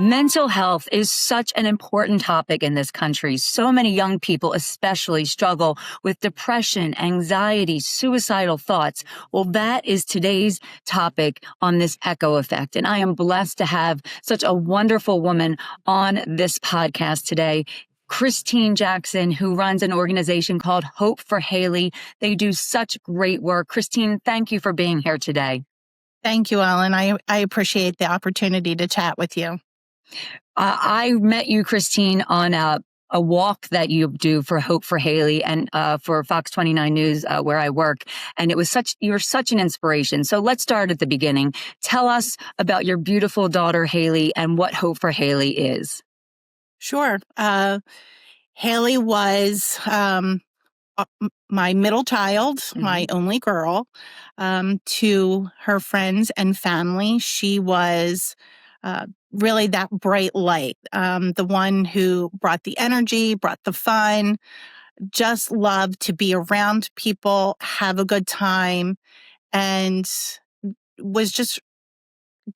Mental health is such an important topic in this country. So many young people especially struggle with depression, anxiety, suicidal thoughts. Well, that is today's topic on this ECKO Effect. And I am blessed to have such a wonderful woman on this podcast today. Christine Jackson, who runs an organization called Hope for Hallie. They do such great work. Christine, thank you for being here today. Thank you, Ellen. I appreciate the opportunity to chat with you. I met you, Christine, on a walk that you do for Hope for Hallie and for Fox 29 News, where I work. And you're such an inspiration. So let's start at the beginning. Tell us about your beautiful daughter, Hallie, and what Hope for Hallie is. Sure. Hallie was my middle child, my only girl. To her friends and family, she was really that bright light, the one who brought the energy, brought the fun, just loved to be around people, have a good time, and was just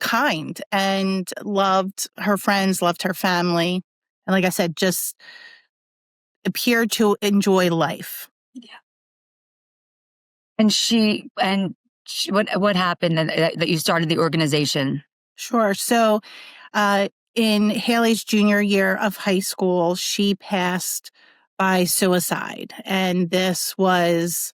kind and loved her friends, loved her family. And like I said, just appeared to enjoy life. Yeah. And what happened that you started the organization? Sure. So, in Hallie's junior year of high school, she passed by suicide. And this was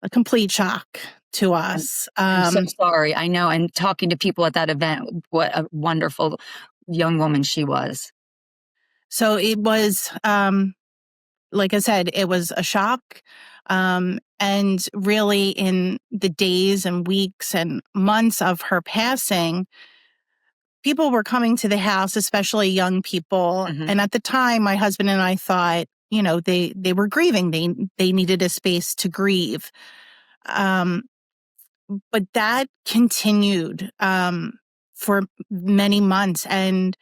a complete shock to us. I'm so sorry. I know. And talking to people at that event, what a wonderful young woman she was. So it was, like I said, it was a shock. And really in the days and weeks and months of her passing, people were coming to the house, especially young people. Mm-hmm. And at the time, my husband and I thought, they were grieving. They needed a space to grieve. But that continued for many months. And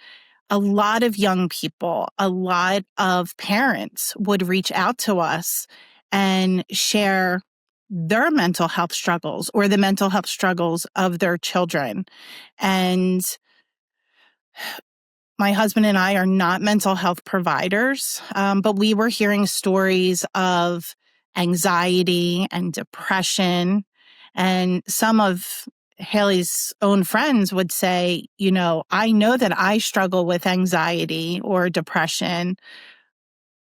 a lot of young people, a lot of parents would reach out to us and share their mental health struggles or the mental health struggles of their children. And my husband and I are not mental health providers, but we were hearing stories of anxiety and depression. And some of Hallie's own friends would say, I know that I struggle with anxiety or depression.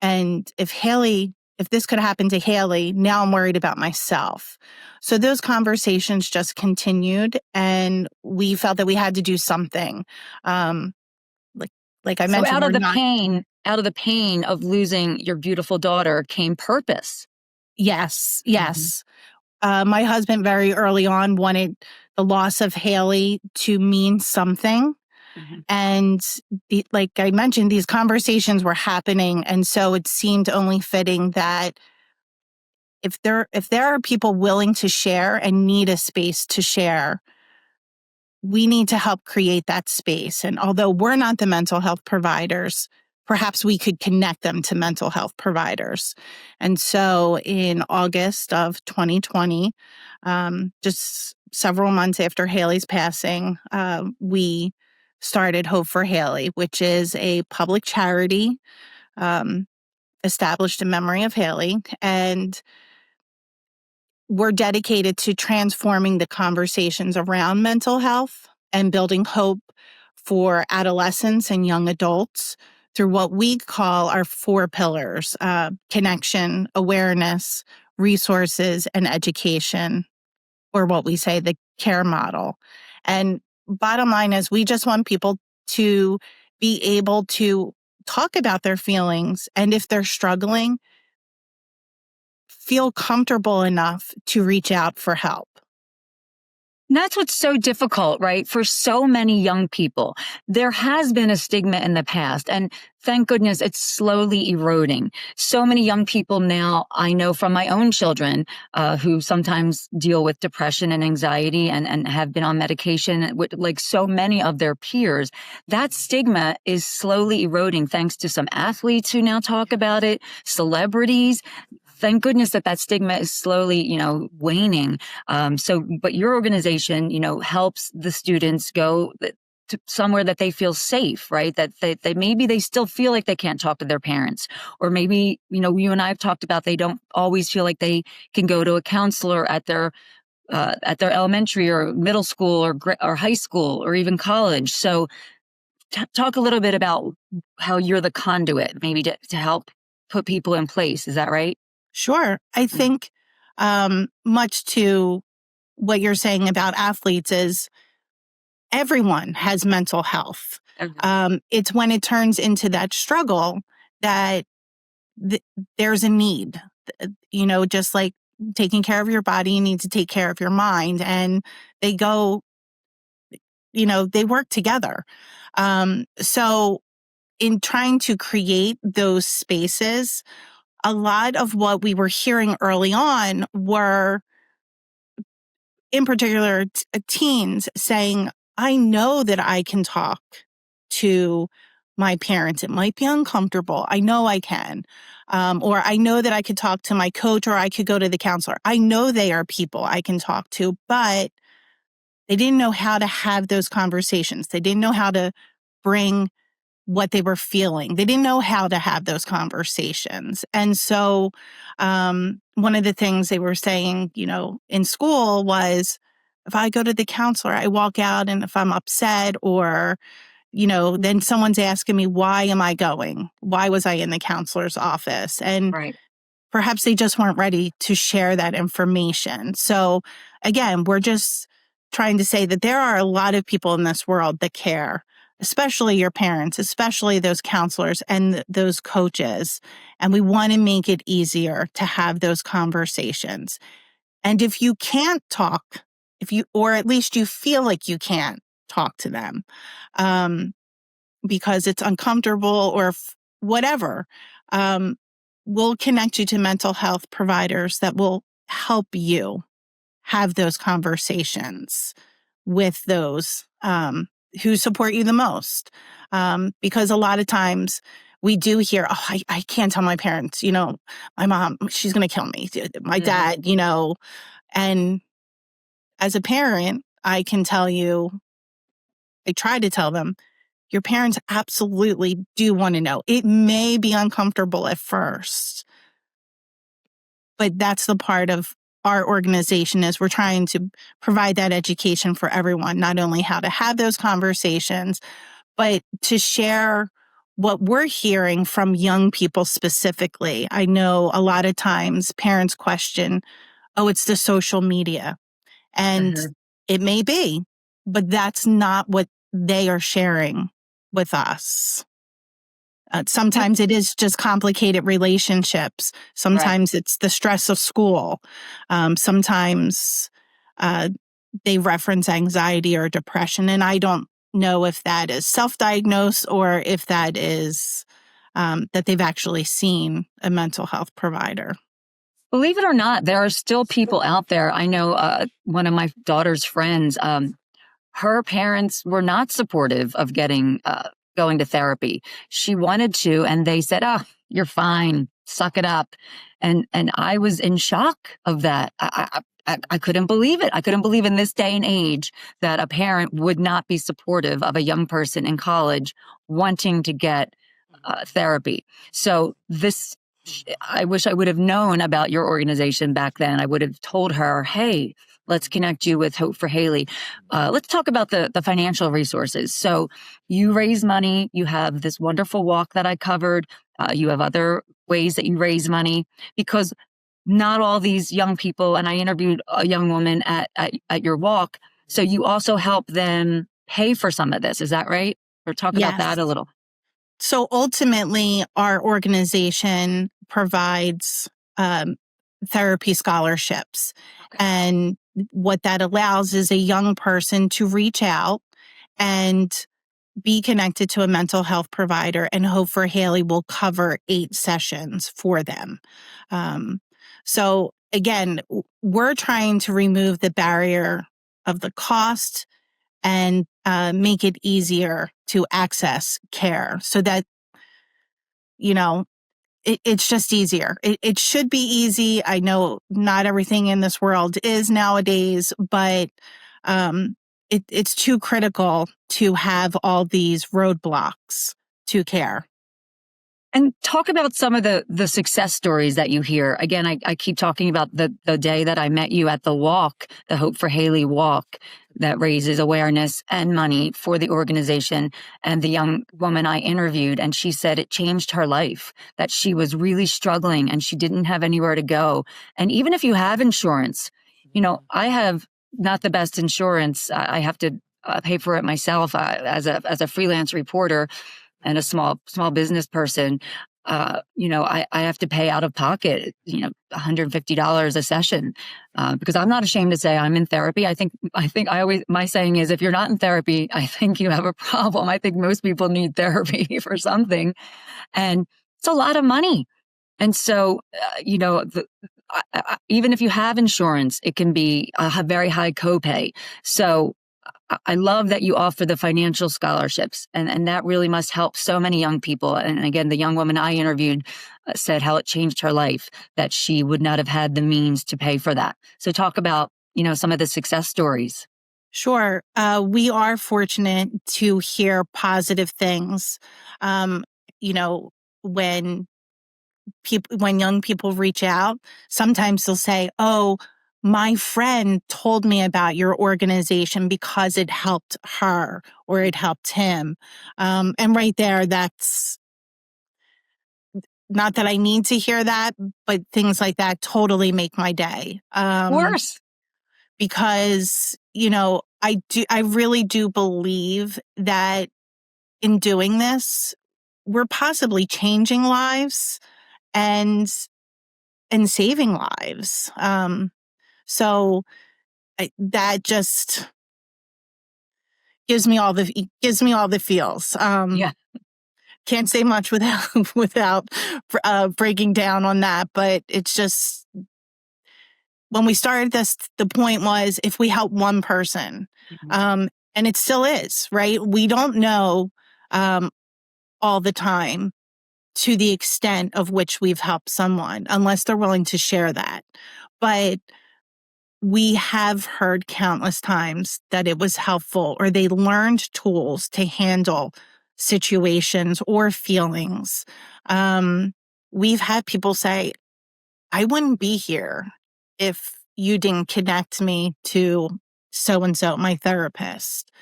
And if this could happen to Hallie, now I'm worried about myself. So those conversations just continued, and we felt that we had to do something. Like I mentioned, out of the pain of losing your beautiful daughter came purpose. Yes. Mm-hmm. My husband very early on wanted the loss of Hallie to mean something. Mm-hmm. And like I mentioned, these conversations were happening. And so it seemed only fitting that if there are people willing to share and need a space to share, we need to help create that space. And although we're not the mental health providers, perhaps we could connect them to mental health providers. And so in August of 2020, just several months after Hallie's passing, we started Hope for Hallie, which is a public charity established in memory of Hallie. And we're dedicated to transforming the conversations around mental health and building hope for adolescents and young adults through what we call our 4 pillars: connection, awareness, resources, and education, or what we say the care model. And bottom line is we just want people to be able to talk about their feelings, and if they're struggling, feel comfortable enough to reach out for help. And that's what's so difficult, right? For so many young people, there has been a stigma in the past, and thank goodness it's slowly eroding. So many young people now, I know from my own children, who sometimes deal with depression and anxiety and have been on medication, with, like so many of their peers, that stigma is slowly eroding thanks to some athletes who now talk about it, celebrities. Thank goodness that stigma is slowly, waning. But your organization, helps the students go to somewhere that they feel safe, right? That they maybe they still feel like they can't talk to their parents, or maybe, you and I have talked about they don't always feel like they can go to a counselor at their elementary or middle school or high school or even college. So talk a little bit about how you're the conduit, maybe to help put people in place. Is that right? Sure. I think much to what you're saying about athletes is everyone has mental health. It's when it turns into that struggle that there's a need. Just like taking care of your body, you need to take care of your mind. And they go, they work together. So in trying to create those spaces, a lot of what we were hearing early on were, in particular, teens saying, I know that I can talk to my parents. It might be uncomfortable. I know I can. Or I know that I could talk to my coach, or I could go to the counselor. I know they are people I can talk to, but they didn't know how to have those conversations. They didn't know how to bring what they were feeling. They didn't know how to have those conversations. And so one of the things they were saying, in school was, if I go to the counselor, I walk out, and if I'm upset, or, then someone's asking me, why am I going? Why was I in the counselor's office? And Right. perhaps they just weren't ready to share that information. So again, we're just trying to say that there are a lot of people in this world that care, especially your parents, especially those counselors and those coaches. And we want to make it easier to have those conversations. And if you can't talk, or at least you feel like you can't talk to them, because it's uncomfortable or whatever, we'll connect you to mental health providers that will help you have those conversations with those who support you the most. Because a lot of times we do hear, oh, I can't tell my parents, my mom, she's going to kill me. My dad, and as a parent, I can tell you, I try to tell them, your parents absolutely do want to know. It may be uncomfortable at first, but that's the part of our organization is we're trying to provide that education for everyone, not only how to have those conversations, but to share what we're hearing from young people specifically. I know a lot of times parents question, oh, it's the social media. And it may be, but that's not what they are sharing with us. Sometimes it is just complicated relationships. Sometimes it's the stress of school. Sometimes they reference anxiety or depression. And I don't know if that is self-diagnosed or if that is that they've actually seen a mental health provider. Believe it or not, there are still people out there. I know one of my daughter's friends, her parents were not supportive of going to therapy. She wanted to, and they said, "Oh, you're fine. Suck it up." And I was in shock of that. I couldn't believe it. I couldn't believe in this day and age that a parent would not be supportive of a young person in college wanting to get therapy. So I wish I would have known about your organization back then. I would have told her, hey, let's connect you with Hope for Hallie. Let's talk about the financial resources. So you raise money. You have this wonderful walk that I covered. You have other ways that you raise money, because not all these young people, and I interviewed a young woman at your walk. So you also help them pay for some of this. Is that right? Or talk about that a little. So ultimately, our organization provides therapy scholarships. Okay. And what that allows is a young person to reach out and be connected to a mental health provider, and Hope for Hallie will cover 8 sessions for them. So again, we're trying to remove the barrier of the cost and make it easier to access care so that, it's just easier. It should be easy. I know not everything in this world is nowadays, but it's too critical to have all these roadblocks to care. And talk about some of the success stories that you hear. Again, I keep talking about the day that I met you at the walk, the Hope for Hallie walk that raises awareness and money for the organization, and the young woman I interviewed. And she said it changed her life, that she was really struggling and she didn't have anywhere to go. And even if you have insurance, I have not the best insurance. I have to pay for it myself as a freelance reporter and a small business person. I have to pay out of pocket, $150 a session, because I'm not ashamed to say I'm in therapy. My saying is, if you're not in therapy, I think you have a problem. I think most people need therapy for something, and it's a lot of money. And so, even if you have insurance, it can be a very high copay. So I love that you offer the financial scholarships, and that really must help so many young people. And again, the young woman I interviewed said how it changed her life, that she would not have had the means to pay for that. So talk about, some of the success stories. Sure. We are fortunate to hear positive things. When young people reach out, sometimes they'll say, "Oh, my friend told me about your organization because it helped her or it helped him." And right there, that's not that I need to hear that, but things like that totally make my day. Of course. Because, I really do believe that in doing this, we're possibly changing lives and saving lives. So that just gives me all the feels. Yeah. Can't say much without breaking down on that, but it's just, when we started this, the point was, if we help one person, and it still is, right? We don't know all the time to the extent of which we've helped someone, unless they're willing to share that. But we have heard countless times that it was helpful, or they learned tools to handle situations or feelings. We've had people say, "I wouldn't be here if you didn't connect me to so-and-so, my therapist."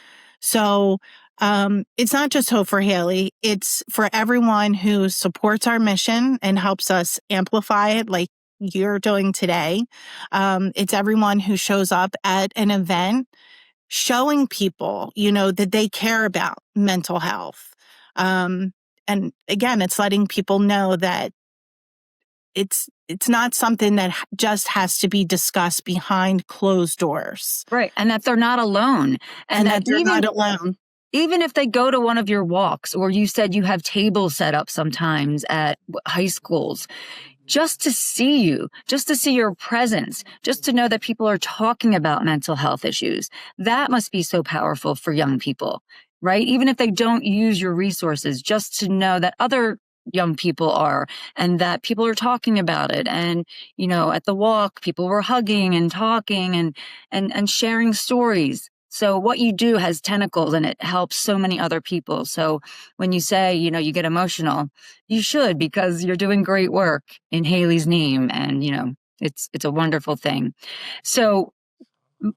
So it's not just Hope for Hallie. It's for everyone who supports our mission and helps us amplify it, like you're doing today. It's everyone who shows up at an event showing people, that they care about mental health. And again, it's letting people know that it's not something that just has to be discussed behind closed doors. Right. And that they're not alone. And that they're not alone. Even if they go to one of your walks, or you said you have tables set up sometimes at high schools, just to see you, just to see your presence, just to know that people are talking about mental health issues, that must be so powerful for young people, right? Even if they don't use your resources, just to know that other young people are, and that people are talking about it. And, at the walk, people were hugging and talking and sharing stories. So what you do has tentacles, and it helps so many other people. So when you say, you get emotional, you should, because you're doing great work in Hallie's name, and, it's a wonderful thing. So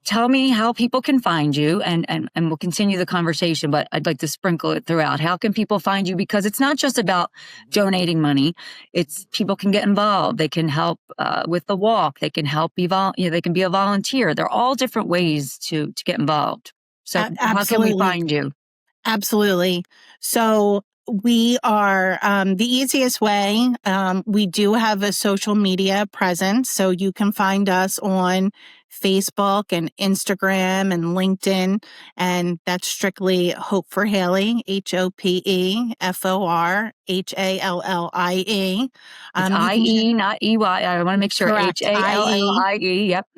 tell me how people can find you, and we'll continue the conversation, but I'd like to sprinkle it throughout. How can people find you? Because it's not just about donating money. It's people can get involved. They can help with the walk. They can help they can be a volunteer. There are all different ways to get involved. So how can we find you? Absolutely. So we are the easiest way. We do have a social media presence, so you can find us on Facebook and Instagram and LinkedIn, and that's strictly Hope for Hallie, HOPEFORHALLIE. It's IE, not EY. I want to make sure. Correct. HALLIE. Yep.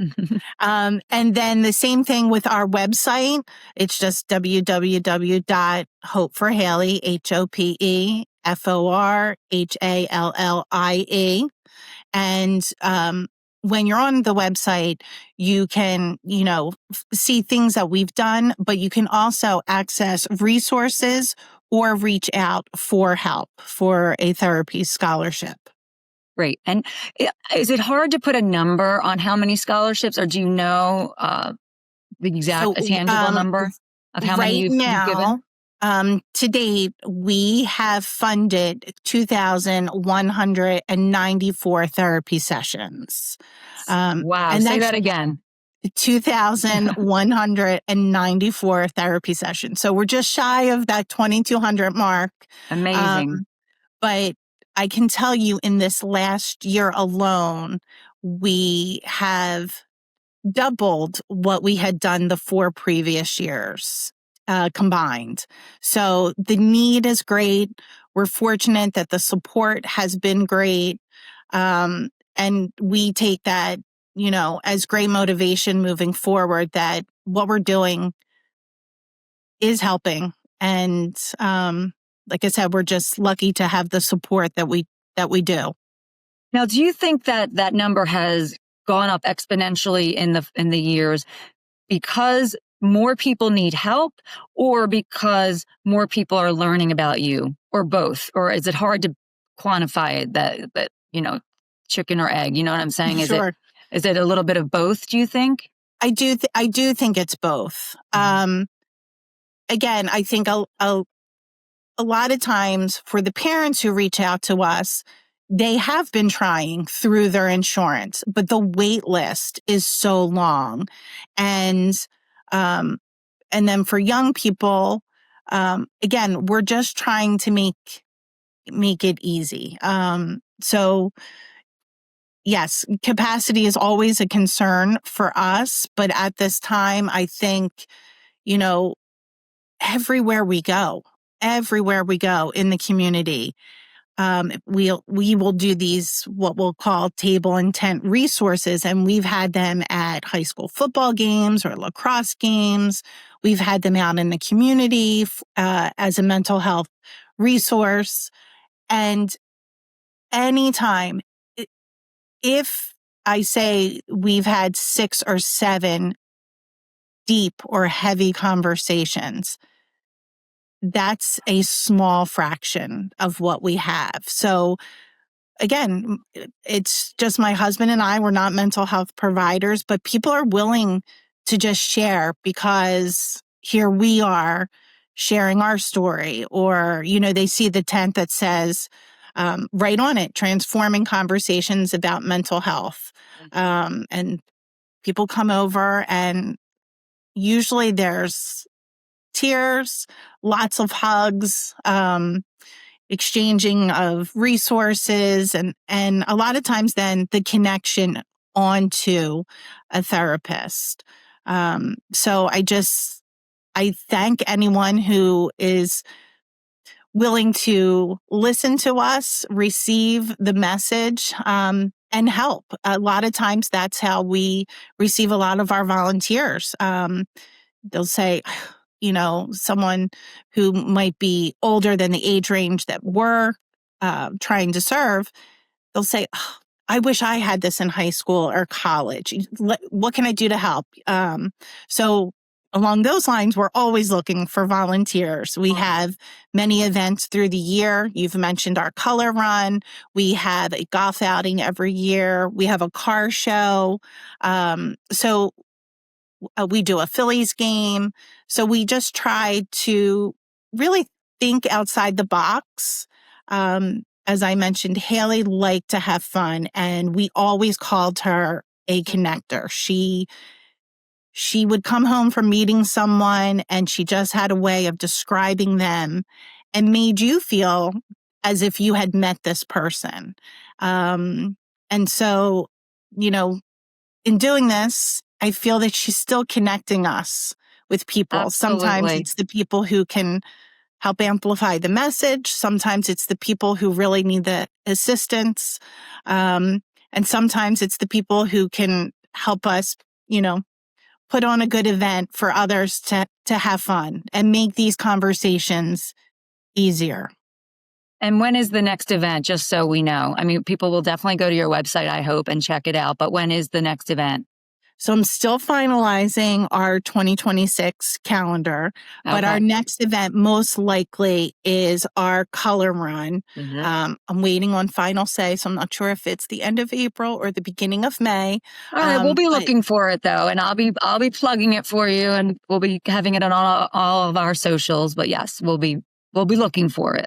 And then the same thing with our website. It's just www.hopeforhallie, HOPEFORHALLIE. And when you're on the website, you can, see things that we've done, but you can also access resources or reach out for help for a therapy scholarship. Great. And is it hard to put a number on how many scholarships, or do you know the exact, a tangible number of how many you've given? To date, we have funded 2,194 therapy sessions. Wow, say that again. 2,194 therapy sessions. So we're just shy of that 2,200 mark. Amazing. But I can tell you in this last year alone, we have doubled what we had done the 4 previous years combined. So the need is great. We're fortunate that the support has been great. And we take that, as great motivation moving forward, that what we're doing is helping. And like I said, we're just lucky to have the support that we do. Now, do you think that that number has gone up exponentially in the years because more people need help, or because more people are learning about you, or both? Or is it hard to quantify it, that chicken or egg? You know what I'm saying? Sure. Is it a little bit of both, do you think? I do think it's both. Again, I think a lot of times for the parents who reach out to us, they have been trying through their insurance, but the wait list is so long. And then for young people, again, we're just trying to make it easy. So yes, capacity is always a concern for us, but at this time, I think, everywhere we go in the community, we will do these, what we'll call table and tent resources. And we've had them at high school football games or lacrosse games. We've had them out in the community as a mental health resource. And anytime, if I say we've had 6 or 7 deep or heavy conversations, that's a small fraction of what we have. So again, it's just my husband and I. We're not mental health providers, but people are willing to just share because here we are sharing our story, or, they see the tent that says right on it, transforming conversations about mental health. And people come over, and usually there's tears, lots of hugs, exchanging of resources, and a lot of times then the connection onto a therapist. So I thank anyone who is willing to listen to us, receive the message, and help. A lot of times that's how we receive a lot of our volunteers. They'll say, someone who might be older than the age range that we're trying to serve, they'll say, oh, I wish I had this in high school or college. What can I do to help? So along those lines, we're always looking for volunteers. We have many events through the year. You've mentioned our color run. We have a golf outing every year. We have a car show. So we do a Phillies game. So we just try to really think outside the box. As I mentioned, Hallie liked to have fun, and we always called her a connector. She would come home from meeting someone, and she just had a way of describing them and made you feel as if you had met this person. And so, in doing this, I feel that she's still connecting us with people. Absolutely. Sometimes it's the people who can help amplify the message. Sometimes it's the people who really need the assistance. And sometimes it's the people who can help us, put on a good event for others to have fun and make these conversations easier. And when is the next event, just so we know? I mean, people will definitely go to your website, I hope, and check it out. But when is the next event? So I'm still finalizing our 2026 calendar, but our next event most likely is our color run. I'm waiting on final say, so I'm not sure if it's the end of April or the beginning of May. All right, we'll be looking for it though, and I'll be plugging it for you, and we'll be having it on all of our socials. But yes, we'll be looking for it.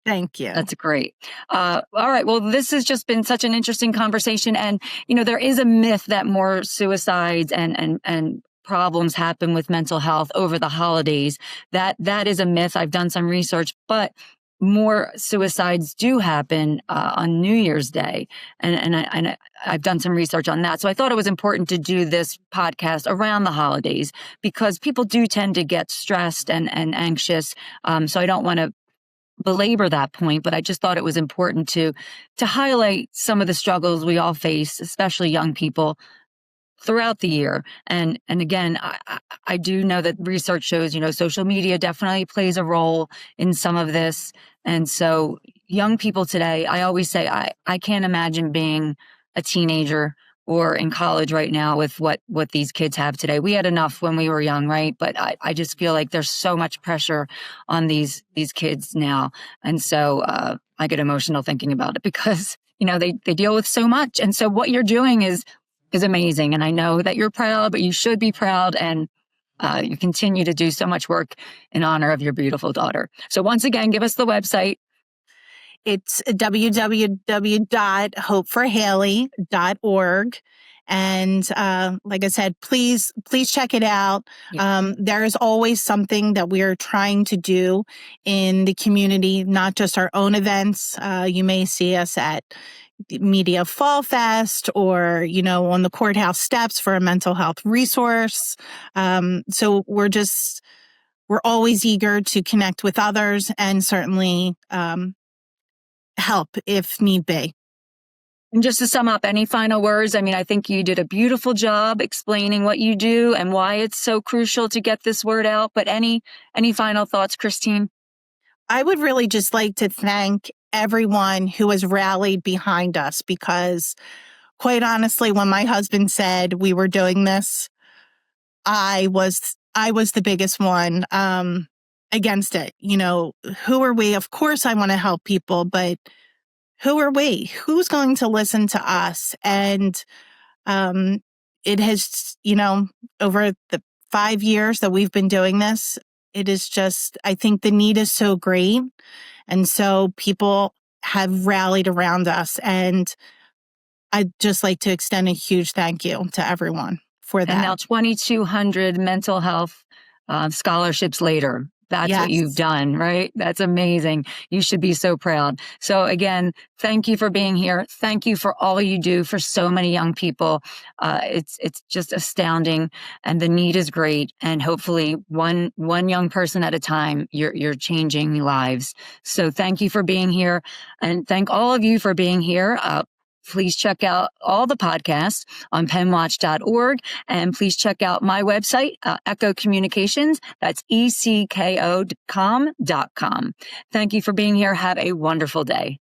Thank you. That's great. All right. Well, this has just been such an interesting conversation. And, there is a myth that more suicides and problems happen with mental health over the holidays. That is a myth. I've done some research, but more suicides do happen on New Year's Day. And I've done some research on that. So I thought it was important to do this podcast around the holidays because people do tend to get stressed and anxious. So I don't want to belabor that point, but I just thought it was important to highlight some of the struggles we all face, especially young people, throughout the year. And again, I do know that research shows, social media definitely plays a role in some of this. And so young people today, I always say, I can't imagine being a teenager or in college right now with what these kids have today. We had enough when we were young, right? But I just feel like there's so much pressure on these kids now. And so I get emotional thinking about it because, they deal with so much. And so what you're doing is amazing. And I know that you're proud, but you should be proud. And you continue to do so much work in honor of your beautiful daughter. So once again, give us the website. It's www.hopeforhallie.org. And like I said, please check it out. Yeah. There is always something that we are trying to do in the community, not just our own events. You may see us at Media Fall Fest or, on the courthouse steps for a mental health resource. So we're always eager to connect with others and certainly help if need be. And just to sum up, any final words? I mean, I think you did a beautiful job explaining what you do and why it's so crucial to get this word out. But any final thoughts, Christine? I would really just like to thank everyone who has rallied behind us because, quite honestly, when my husband said we were doing this, I was the biggest one against it. Who are we? Of course, I want to help people, but who are we? Who's going to listen to us? And it has, over the 5 years that we've been doing this, it is just, I think the need is so great. And so people have rallied around us. And I'd just like to extend a huge thank you to everyone for that. And now 2,200 mental health scholarships later. That's what you've done, right? That's amazing. You should be so proud. So again, thank you for being here. Thank you for all you do for so many young people. It's just astounding, and the need is great. And hopefully, one young person at a time, you're changing lives. So thank you for being here, and thank all of you for being here. Please check out all the podcasts on PennWatch.org. And please check out my website, ECKO Communications. That's ECKO.com. Thank you for being here. Have a wonderful day.